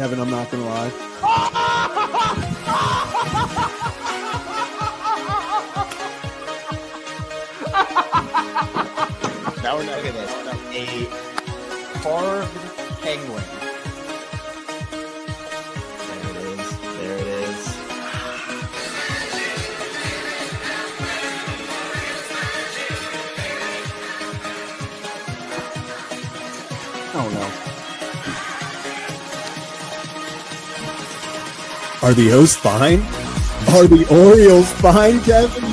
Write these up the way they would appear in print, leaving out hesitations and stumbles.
Kevin, I'm not going to lie. Now we're looking at this. A carved penguin. There it is. Oh, no. Are the O's fine? Are the Orioles fine, Kevin? I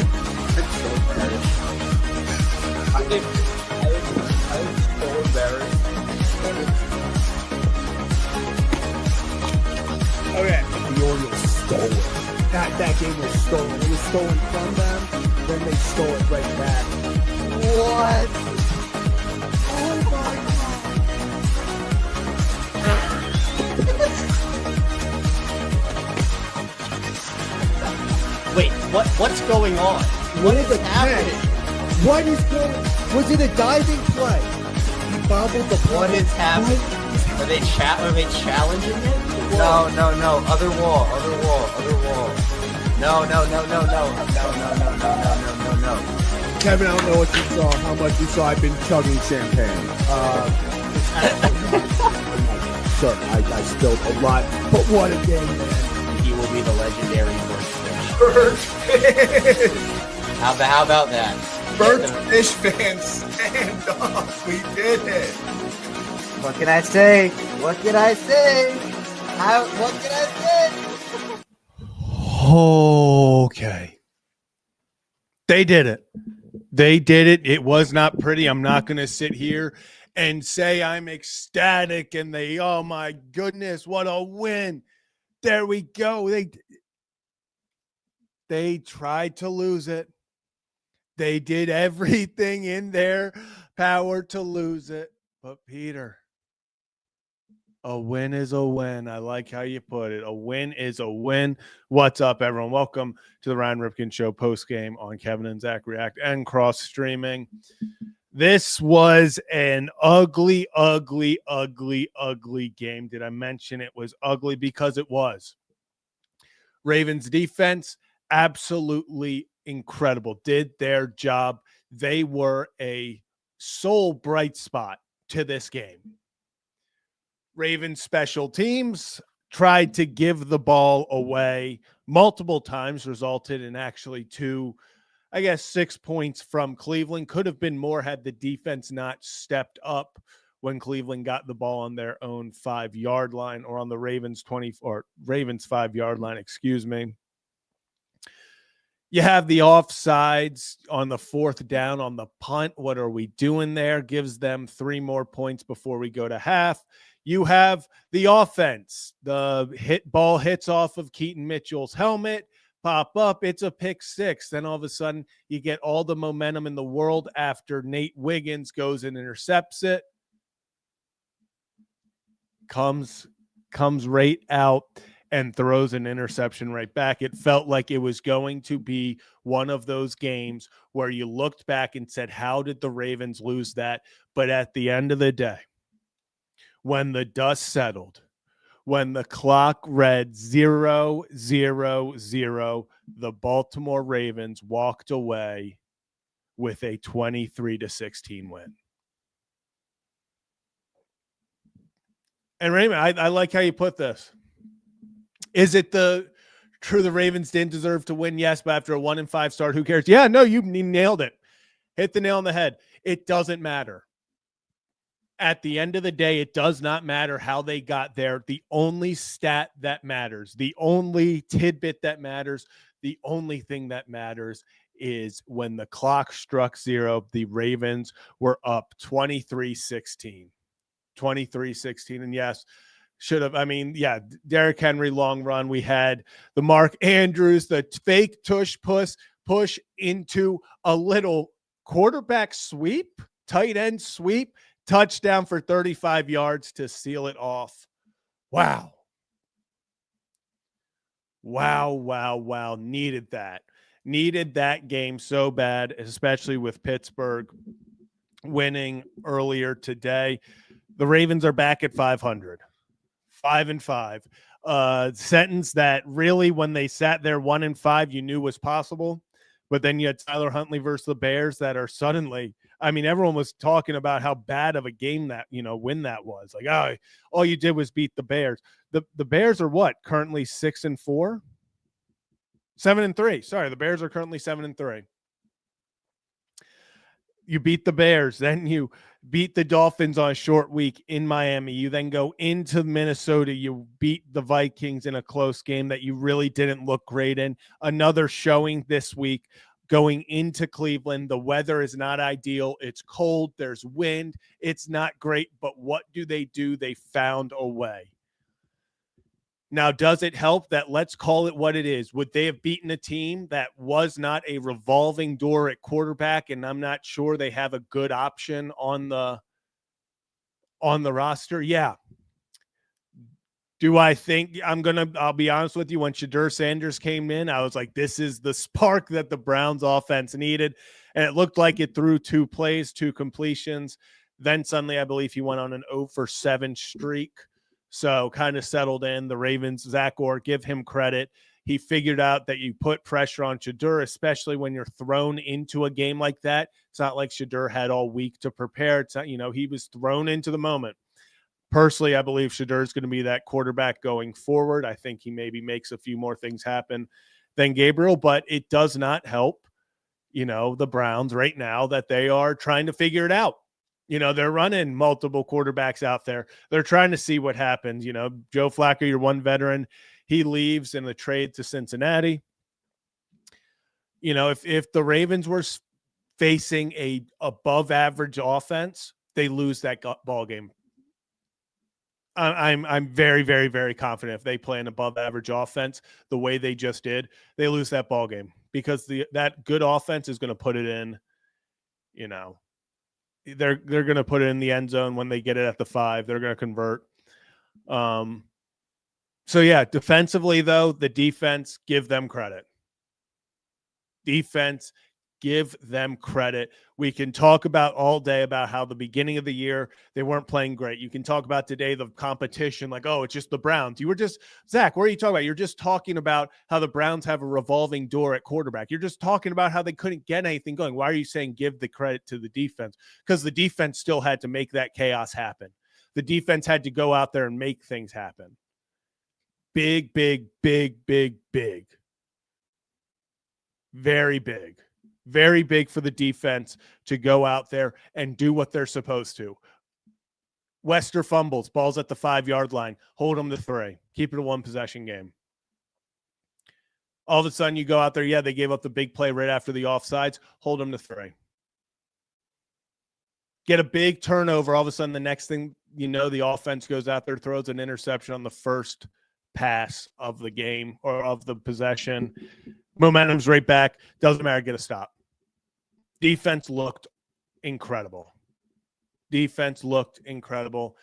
was so embarrassed. Okay. The Orioles stole it. That game was stolen. It was stolen from them, then they stole it right back. What? Oh, my God. Wait, what's going on? What is happening? What is going on? Was it a diving play? He bobbled the ball. What is happening? Are they challenging it? No. Other wall. No. Kevin, I don't know what you saw, how much you saw. I've been chugging champagne. Sure, I spilled a lot, but what a game, man. He will be the legendary Bird Fish. How about that? Bird Fish fans, stand up. We did it. What can I say? What can I say? Okay. They did it. It was not pretty. I'm not going to sit here and say I'm ecstatic and oh my goodness, what a win. There we go. They tried to lose it. They did everything in their power to lose it. But Peter, a win is a win. I like how you put it. A win is a win. What's up, everyone? Welcome to the Ryan Ripken Show post-game on Kevin and Zach React and cross-streaming. This was an ugly game. Did I mention it was ugly? Because it was. Ravens defense, absolutely incredible. Did their job. They were a sole bright spot to this game. Ravens special teams tried to give the ball away multiple times, resulted in actually 6 points from Cleveland. Could have been more had the defense not stepped up when Cleveland got the ball on their own 5-yard line, or on the Ravens 5-yard line, excuse me. You have the offsides on the 4th down on the punt. What are we doing there? Gives them 3 more points before we go to half. You have the offense. The ball hits off of Keaton Mitchell's helmet, pop up. It's a pick 6. Then all of a sudden you get all the momentum in the world after Nate Wiggins goes and intercepts it. Comes right out and throws an interception right back. It felt like it was going to be one of those games where you looked back and said, how did the Ravens lose that? But at the end of the day, when the dust settled, when the clock read 0-0-0, the Baltimore Ravens walked away with a 23-16 win. And Raymond, I like how you put this. Is it true the Ravens didn't deserve to win? Yes, but after a 1-5 start, who cares? Yeah, no, you nailed it. Hit the nail on the head. It doesn't matter. At the end of the day, it does not matter how they got there. The only stat that matters, the only tidbit that matters, the only thing that matters is when the clock struck 0, the Ravens were up 23-16. 23-16. And yes, should have. Derrick Henry long run. We had the Mark Andrews, the fake tush push into a little quarterback sweep, tight end sweep, touchdown for 35 yards to seal it off. Wow. Needed that game so bad, especially with Pittsburgh winning earlier today. The Ravens are back at 500. 5-5. Sentence that really, when they sat there 1-5, you knew was possible. But then you had Tyler Huntley versus the Bears that are suddenly, I mean, everyone was talking about how bad of a game that, win that was. Like, oh, all you did was beat the Bears. The Bears are what? Currently 6-4? 7-3. Sorry, the Bears are currently 7-3. You beat the Bears, then you beat the Dolphins on a short week in Miami. You then go into Minnesota. You beat the Vikings in a close game that you really didn't look great in. Another showing this week going into Cleveland. The weather is not ideal. It's cold. There's wind. It's not great. But what do? They found a way. Now, does it help that, let's call it what it is? Would they have beaten a team that was not a revolving door at quarterback? And I'm not sure they have a good option on the roster. Yeah. Do I think I'll be honest with you, when Shadur Sanders came in, I was like, this is the spark that the Browns offense needed. And it looked like it threw 2 plays, 2 completions. Then suddenly, I believe he went on an 0-for-7 streak. So kind of settled in. The Ravens, Zach Orr, give him credit. He figured out that you put pressure on Shadur, especially when you're thrown into a game like that. It's not like Shadur had all week to prepare. It's not, he was thrown into the moment. Personally, I believe Shadur is going to be that quarterback going forward. I think he maybe makes a few more things happen than Gabriel, but it does not help, the Browns right now that they are trying to figure it out. They're running multiple quarterbacks out there. They're trying to see what happens. Joe Flacco, your one veteran, he leaves in the trade to Cincinnati. If the Ravens were facing a above average offense, they lose that ball game. I'm very, very, very confident if they play an above average offense the way they just did, they lose that ball game, because that good offense is going to put it in, they're going to put it in the end zone when they get it at the 5. They're going to convert. So yeah, defensively though, the defense, give them credit. Defense, give them credit. We can talk about all day about how the beginning of the year they weren't playing great. You can talk about today the competition, like, oh, it's just the Browns. You were just, Zach, what are you talking about? You're just talking about how the Browns have a revolving door at quarterback. You're just talking about how they couldn't get anything going. Why are you saying give the credit to the defense? Because the defense still had to make that chaos happen. The defense had to go out there and make things happen. Big, big, big, big, big. Very big. Very big for the defense to go out there and do what they're supposed to. Wester fumbles, balls at the 5-yard line, hold them to 3, keep it a 1-possession game. All of a sudden you go out there, yeah, they gave up the big play right after the offsides, hold them to 3. Get a big turnover, all of a sudden the next thing you know, the offense goes out there, throws an interception on the first pass of the game or of the possession. Momentum's right back, doesn't matter, get a stop. Defense looked incredible. Defense looked incredible.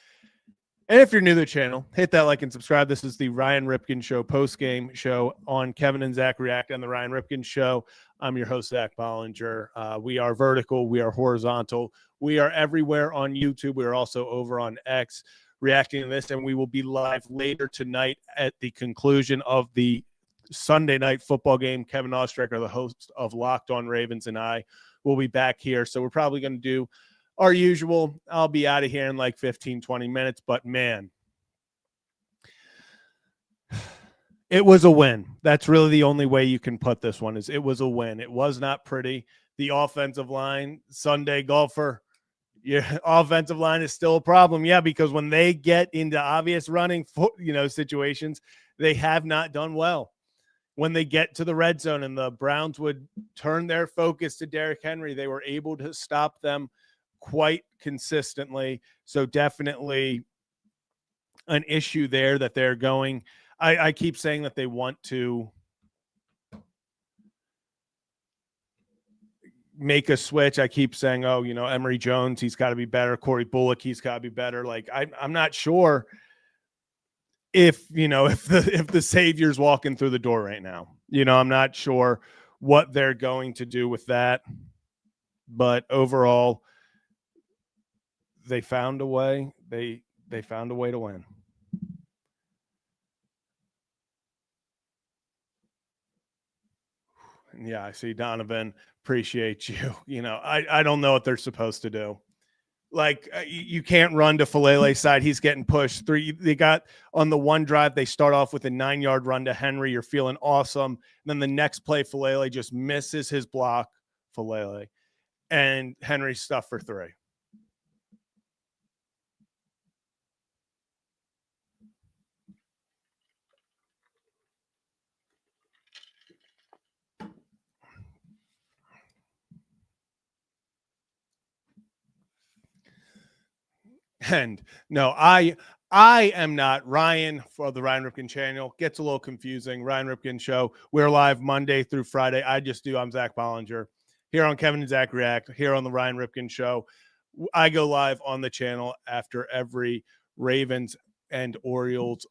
And if you're new to the channel, hit that like and subscribe. This is the Ryan Ripken Show post-game show on Kevin and Zach React on the Ryan Ripken Show. I'm your host, Zach Bollinger. We are vertical. We are horizontal. We are everywhere on YouTube. We are also over on X reacting to this, and we will be live later tonight at the conclusion of the Sunday night football game. Kevin Ostrecker, the host of Locked On Ravens, and I will be back here. So we're probably going to do our usual. I'll be out of here in like 15, 20 minutes. But, man, it was a win. That's really the only way you can put this one, is it was a win. It was not pretty. The offensive line, Sunday golfer, your offensive line is still a problem. Yeah, because when they get into obvious running, situations, they have not done well. When they get to the red zone and the Browns would turn their focus to Derrick Henry, they were able to stop them quite consistently. So definitely an issue there that they're going. I keep saying that they want to make a switch. I keep saying, oh, Emory Jones, he's got to be better. Corey Bullock, he's got to be better. Like, I'm not sure if the Savior's walking through the door right now. I'm not sure what they're going to do with that. But overall, they found a way. They found a way to win. Yeah, I see Donovan. Appreciate you. You know, I don't know what they're supposed to do. Like you can't run to Falele's side. He's getting pushed. They got on the one drive. They start off with a 9-yard run to Henry. You're feeling awesome. And then the next play, Falele just misses his block. Falele and Henry stuff for 3. And no, I am not Ryan for the Ryan Ripken channel. Gets a little confusing. Ryan Ripken show. We're live Monday through Friday. I'm Zach Bollinger here on Kevin and Zach React here on the Ryan Ripken show. I go live on the channel after every Ravens and Orioles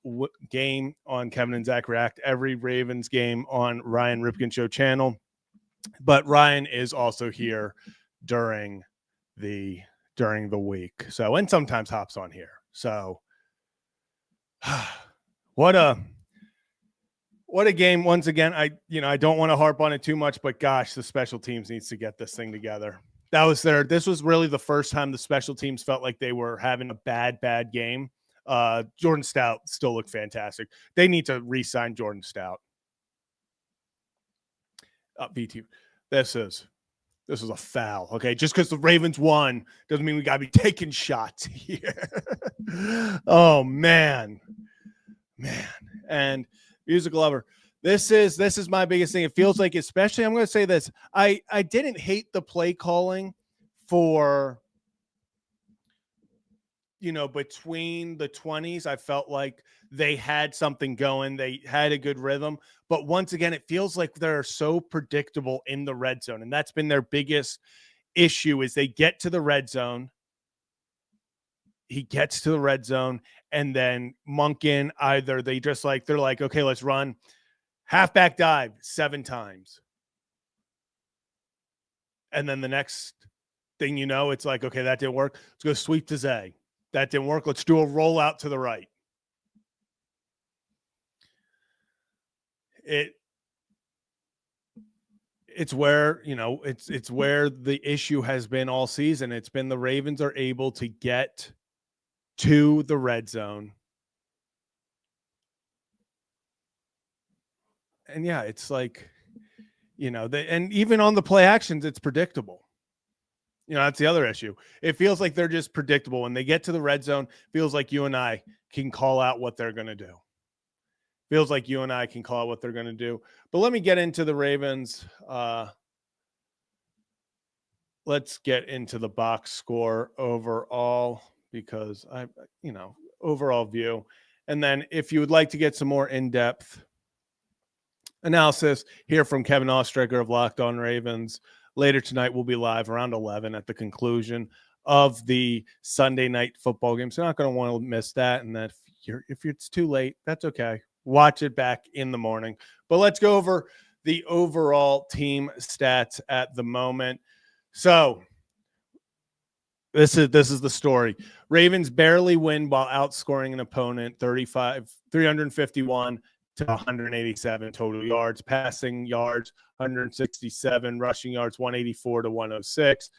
game on Kevin and Zach React, every Ravens game on Ryan Ripken show channel. But Ryan is also here during the week. So, and sometimes hops on here. So what a game. Once again, I don't want to harp on it too much, but gosh, the special teams needs to get this thing together. This was really the first time the special teams felt like they were having a bad game. Jordan Stout still looked fantastic. They need to re-sign Jordan Stout. VT. This is a foul. Okay. Just because the Ravens won doesn't mean we got to be taking shots here. Oh, man. And music lover. This is my biggest thing. It feels like, especially, I'm going to say this. I didn't hate the play calling for, between the 20s. I felt like they had something going. They had a good rhythm. But once again, it feels like they're so predictable in the red zone. And that's been their biggest issue is they get to the red zone. He gets to the red zone. And then Monken, either they're like, okay, let's run. Halfback dive 7 times. And then the next thing it's like, okay, that didn't work. Let's go sweep to Zay. That didn't work. Let's do a rollout to the right. It's where, it's where the issue has been all season. It's been the Ravens are able to get to the red zone. And yeah, it's like, and even on the play actions, it's predictable. That's the other issue. It feels like they're just predictable. When they get to the red zone, feels like you and I can call out what they're going to do. Feels like you and I can call out what they're going to do. But let me get into the Ravens. Let's get into the box score overall because overall view. And then if you would like to get some more in-depth analysis, hear from Kevin Ostraker of Locked On Ravens. Later tonight, we'll be live around 11 at the conclusion of the Sunday night football game. So you're not going to want to miss that. And that if it's too late, that's okay. Watch it back in the morning. But let's go over the overall team stats at the moment. So this is the story. Ravens barely win while outscoring an opponent 351 to 187 total yards, passing yards 167, rushing yards 184 to 106,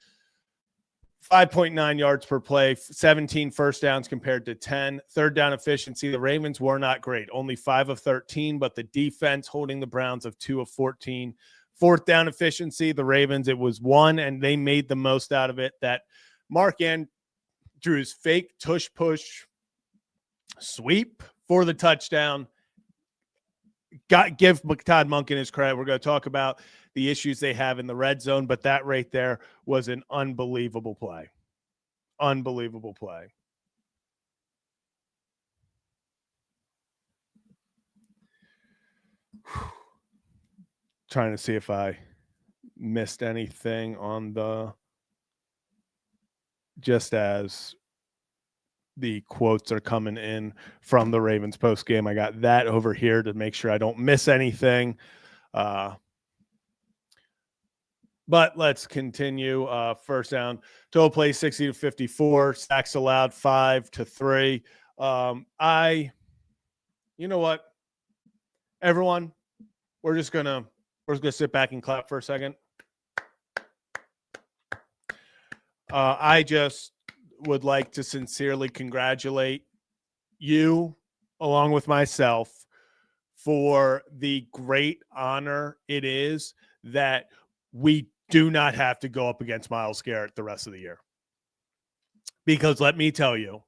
5.9 yards per play, 17 first downs compared to 10. Third down efficiency, the Ravens were not great, only 5 of 13, but the defense holding the Browns of 2 of 14. Fourth down efficiency, the Ravens, it was 1, and they made the most out of it. That Mark Andrews fake tush push sweep for the touchdown. Give Todd Monken his credit. We're going to talk about the issues they have in the red zone, but that right there was an unbelievable play. Unbelievable play. Trying to see if I missed anything on just as the quotes are coming in from the Ravens post game. I got that over here to make sure I don't miss anything. But let's continue. First down, total play 60 to 54, sacks allowed 5 to 3. You know what, everyone, we're just gonna We're just going to sit back and clap for a second. I just would like to sincerely congratulate you, along with myself, for the great honor it is that we do not have to go up against Myles Garrett the rest of the year. Because let me tell you,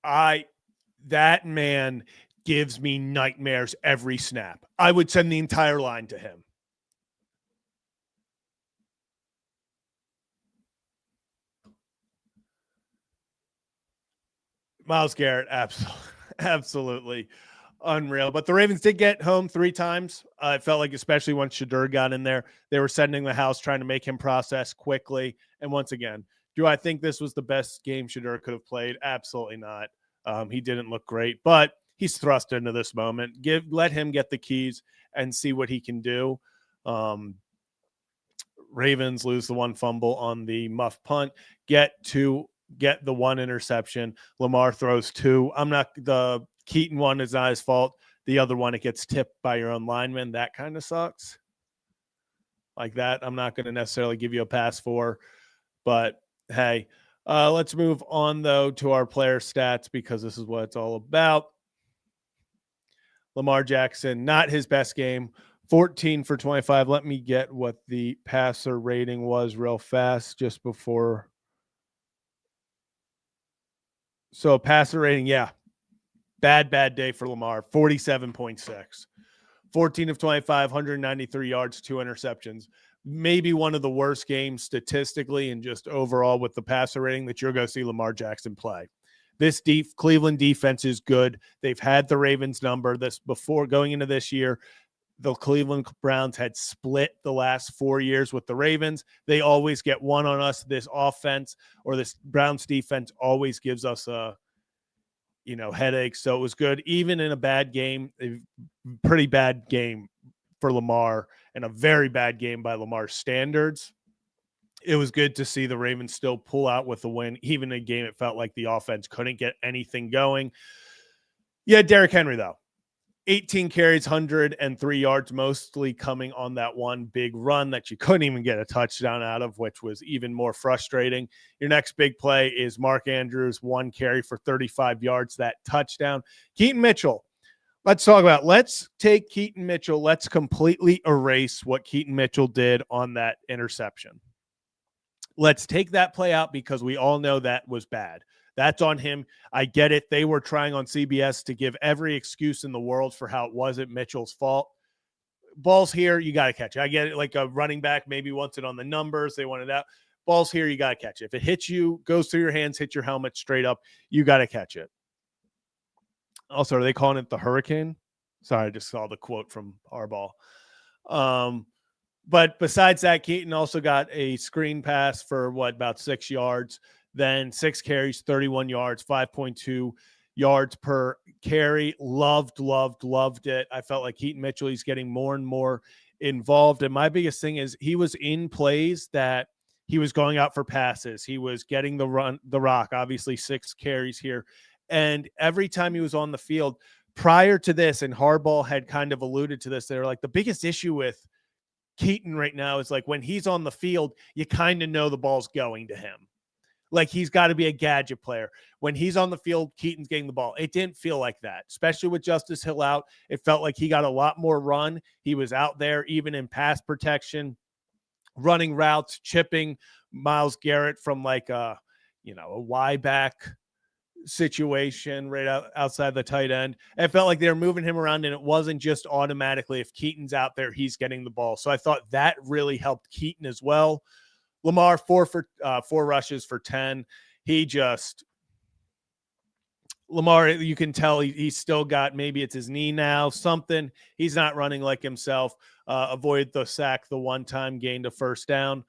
that man gives me nightmares every snap. I would send the entire line to him. Myles Garrett, absolutely unreal. But the Ravens did get home 3 times. It felt like, especially once Shedeur got in there, they were sending the house, trying to make him process quickly. And once again, do I think this was the best game Shedeur could have played? Absolutely not. He didn't look great, but he's thrust into this moment. Let him get the keys and see what he can do. Ravens lose the 1 fumble on the muff punt, get the 1 interception. Lamar throws 2. The Keaton one is not his fault. The other one, it gets tipped by your own lineman. That kind of sucks. Like that, I'm not going to necessarily give you a pass for. But hey, let's move on, though, to our player stats, because this is what it's all about. Lamar Jackson, not his best game. 14 for 25. Let me get what the passer rating was real fast just before. So passer rating, yeah. Bad day for Lamar. 47.6. 14 of 25, 193 yards, 2 interceptions. Maybe one of the worst games statistically and just overall with the passer rating that you're going to see Lamar Jackson play. This Cleveland defense is good. They've had the Ravens number. This before going into this year, the Cleveland Browns had split the last 4 years with the Ravens. They always get one on us. This offense or this Browns defense always gives us a headache. So it was good. Even in a bad game, a pretty bad game for Lamar and a very bad game by Lamar's standards. It was good to see the Ravens still pull out with the win. Even in a game, it felt like the offense couldn't get anything going. Yeah, Derrick Henry, though. 18 carries, 103 yards, mostly coming on that one big run that you couldn't even get a touchdown out of, which was even more frustrating. Your next big play is Mark Andrews, 1 carry for 35 yards, that touchdown. Keaton Mitchell. Let's take Keaton Mitchell. Let's completely erase what Keaton Mitchell did on that interception. Let's take that play out because we all know that was bad. That's on him. I get it. They were trying on CBS to give every excuse in the world for how it wasn't Mitchell's fault. Balls here, you got to catch it. I get it. Like a running back maybe wants it on the numbers. They want it out. Balls here, you got to catch it. If it hits you, goes through your hands, hit your helmet straight up, you got to catch it. Also, are they calling it the hurricane? Sorry, I just saw the quote from Harbaugh. But besides that, Keaton also got a screen pass for about 6 yards. Then 6 carries, 31 yards, 5.2 yards per carry. Loved it. I felt like Keaton Mitchell, he's getting more and more involved. And my biggest thing is he was in plays that he was going out for passes. He was getting the rock, obviously 6 carries here. And every time he was on the field prior to this, and Harbaugh had kind of alluded to this, they were like, the biggest issue with Keaton right now is like when he's on the field, you kind of know the ball's going to him. Like he's got to be a gadget player. When he's on the field, Keaton's getting the ball. It didn't feel like that, especially with Justice Hill out. It felt like he got a lot more run. He was out there even in pass protection, running routes, chipping Myles Garrett from like a Y back situation right outside the tight end. It felt like they were moving him around, and it wasn't just automatically if Keaton's out there, he's getting the ball. So I thought that really helped Keaton as well. Lamar, 4 rushes for 10. Lamar, you can tell he's still got, maybe it's his knee now, something. He's not running like himself. Avoided the sack the one time, gained a first down.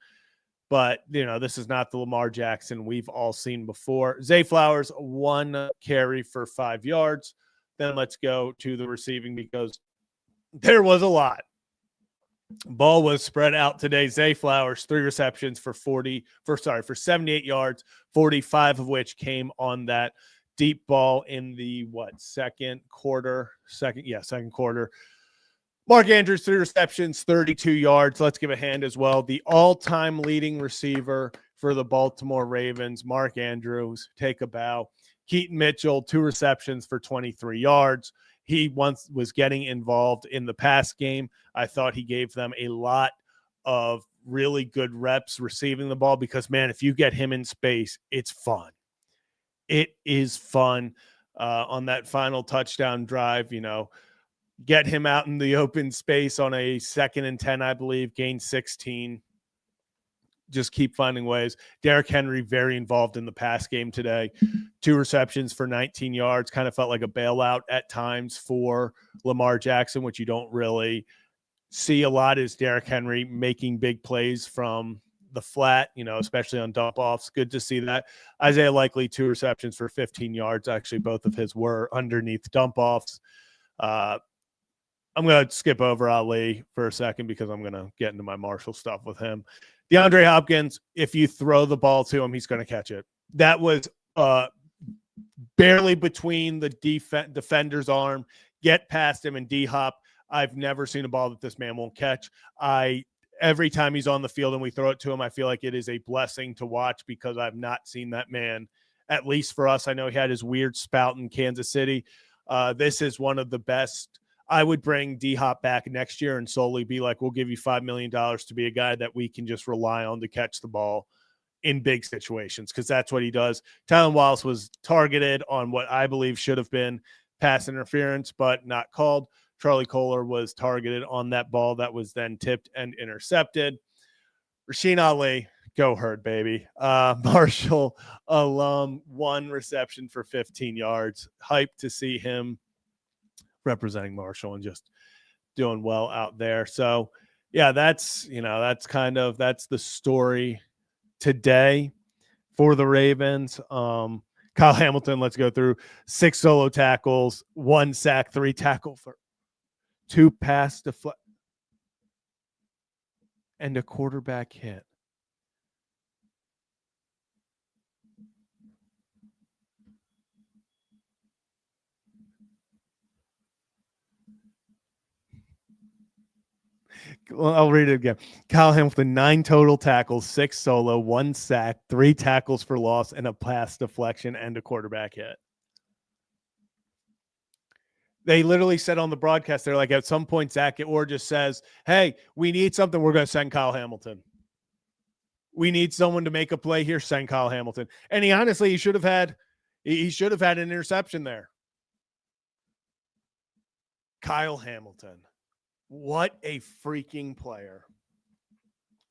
But, this is not the Lamar Jackson we've all seen before. Zay Flowers, 1 carry for 5 yards. Then let's go to the receiving because there was a lot. Ball was spread out today. Zay Flowers, 3 receptions for 78 yards, 45 of which came on that deep ball in the second quarter. Mark Andrews, 3 receptions, 32 yards. Let's give a hand as well. The all-time leading receiver for the Baltimore Ravens, Mark Andrews, take a bow. Keaton Mitchell, 2 receptions for 23 yards. He once was getting involved in the pass game. I thought he gave them a lot of really good reps receiving the ball because, man, if you get him in space, it's fun. It is fun on that final touchdown drive, get him out in the open space on a 2nd and 10, I believe, gain 16. Just keep finding ways. Derrick Henry, very involved in the pass game today. 2 receptions for 19 yards. Kind of felt like a bailout at times for Lamar Jackson, which you don't really see a lot, is Derrick Henry making big plays from the flat, especially on dump offs. Good to see that. Isaiah Likely, 2 receptions for 15 yards. Actually, both of his were underneath dump offs. I'm going to skip over Ali for a second because I'm going to get into my Marshall stuff with him. DeAndre Hopkins, if you throw the ball to him, he's going to catch it. That was barely between the defender's arm. Get past him and D-Hop. I've never seen a ball that this man won't catch. Every time he's on the field and we throw it to him, I feel like it is a blessing to watch because I've not seen that man, at least for us. I know he had his weird spout in Kansas City. This is one of the best. I would bring D-Hop back next year and solely be like, we'll give you $5 million to be a guy that we can just rely on to catch the ball in big situations, because that's what he does. Tylan Wallace was targeted on what I believe should have been pass interference, but not called. Charlie Kohler was targeted on that ball that was then tipped and intercepted. Rasheen Ali, go Herd, baby. Marshall alum, 1 reception for 15 yards. Hyped to see him representing Marshall and just doing well out there. So yeah, that's the story today for the Ravens. Kyle Hamilton, let's go through 6 solo tackles, 1 sack, 3 tackle for 2 pass deflect and a quarterback hit. Well, I'll read it again. Kyle Hamilton, 9 total tackles, 6 solo, 1 sack, 3 tackles for loss, and a pass deflection and a quarterback hit. They literally said on the broadcast, they're like, at some point, Zach Orr just says, hey, we need something. We're going to send Kyle Hamilton. We need someone to make a play here. Send Kyle Hamilton. And he should have had an interception there. Kyle Hamilton. What a freaking player.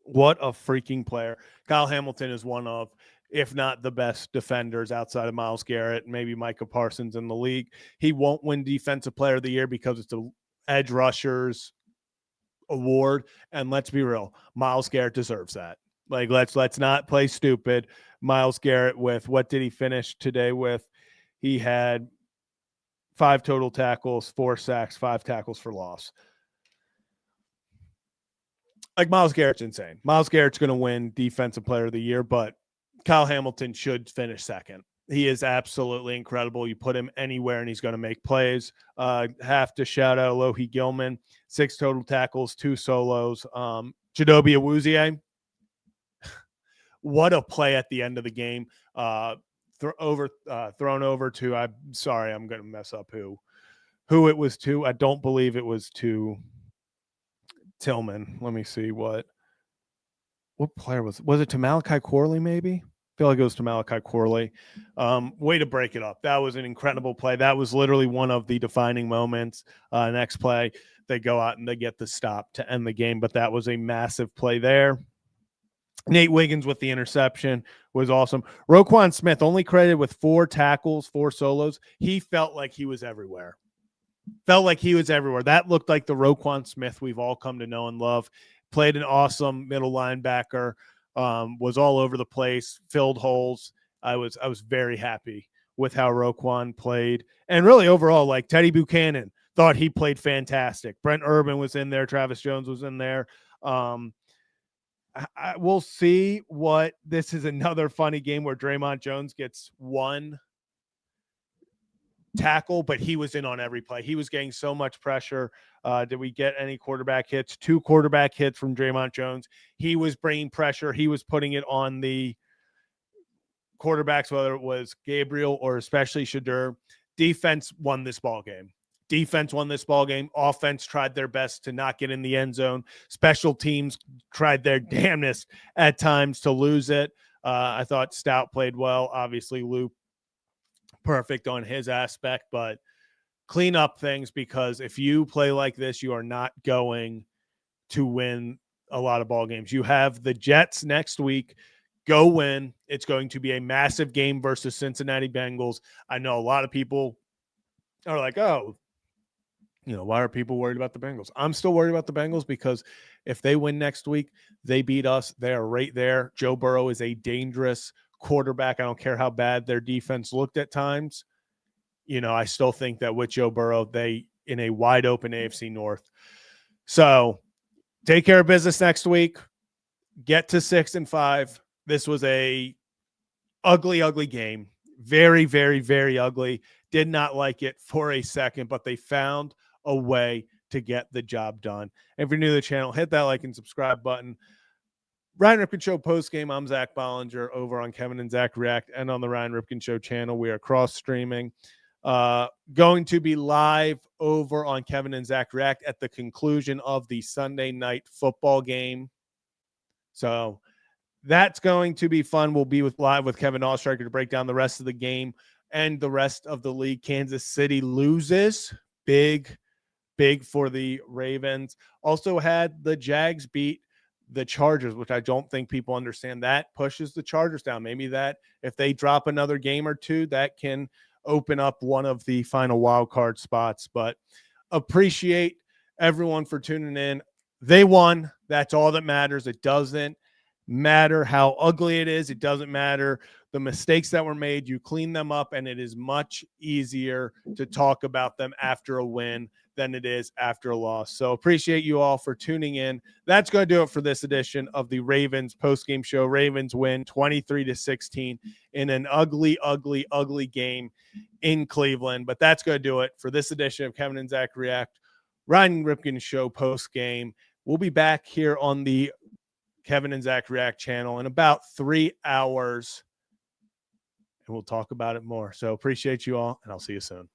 What a freaking player. Kyle Hamilton is one of, if not the best defenders outside of Myles Garrett, maybe Micah Parsons in the league. He won't win Defensive Player of the Year because it's an edge rushers award. And let's be real, Myles Garrett deserves that. Like, let's not play stupid. Myles Garrett, with what did he finish today with? He had 5 total tackles, 4 sacks, 5 tackles for loss. Like, Myles Garrett's insane. Myles Garrett's going to win Defensive Player of the Year, but Kyle Hamilton should finish second. He is absolutely incredible. You put him anywhere and he's going to make plays. Have to shout out Alohi Gilman, 6 total tackles, 2 solos. Chidobe Awuzie, what a play at the end of the game. Thrown over to, I'm sorry, I'm going to mess up who it was to. I don't believe it was to Tillman. Let me see what player was it to Malachi Corley maybe? I feel like it was to Malachi Corley. Way to break it up. That was an incredible play. That was literally one of the defining moments. Next play, they go out and they get the stop to end the game, but that was a massive play there. Nate Wiggins with the interception was awesome. Roquan Smith only credited with 4 tackles, 4 solos. He felt like he was everywhere. That looked like the Roquan Smith we've all come to know and love. Played an awesome middle linebacker. Was all over the place, filled holes. I was very happy with how Roquan played. And really overall, like, Teddy Buchanan, thought he played fantastic. Brent Urban was in there. Travis Jones was in there. We'll see what this is. Another funny game where Draymond Jones gets 1 tackle, but he was in on every play. He was getting so much pressure. Did we get any quarterback hits? 2 quarterback hits from Draymond Jones. He was bringing pressure. He was putting it on the quarterbacks, whether it was Gabriel or especially Shadur. Defense won this ball game. Offense tried their best to not get in the end zone. Special teams tried their damnedest at times to lose it. I thought Stout played well. Obviously, Lou perfect on his aspect, but clean up things, because if you play like this, you are not going to win a lot of ball games. You have the Jets next week. Go win. It's going to be a massive game versus Cincinnati Bengals. I know a lot of people are like, oh, why are people worried about the Bengals? I'm still worried about the Bengals because if they win next week, they beat us. They are right there. Joe Burrow is a dangerous quarterback. I don't care how bad their defense looked at times. I still think that with Joe Burrow, they in a wide open AFC North. So take care of business next week. Get to 6-5. This was a ugly game. Very, very, very ugly. Did not like it for a second, but they found a way to get the job done. And if you're new to the channel, hit that like and subscribe button. Ryan Ripken Show postgame. I'm Zach Bollinger over on Kevin and Zach React and on the Ryan Ripken Show channel. We are cross streaming. Going to be live over on Kevin and Zach React at the conclusion of the Sunday night football game. So that's going to be fun. We'll be live with Kevin Ostriker to break down the rest of the game and the rest of the league. Kansas City loses. Big for the Ravens. Also had the Jags beat the Chargers, which I don't think people understand. That pushes the Chargers down. Maybe that if they drop another game or two, that can open up one of the final wild card spots. But appreciate everyone for tuning in. They won. That's all that matters. It doesn't matter how ugly it is. It doesn't matter the mistakes that were made. You clean them up, and it is much easier to talk about them after a win than it is after a loss. So appreciate you all for tuning in. That's going to do it for this edition of the Ravens postgame show. Ravens win 23-16 in an ugly game in Cleveland. But that's going to do it for this edition of Kevin and Zach React, Ryan Ripken Show postgame. We'll be back here on the Kevin and Zach React channel in about 3 hours, and we'll talk about it more. So appreciate you all, and I'll see you soon.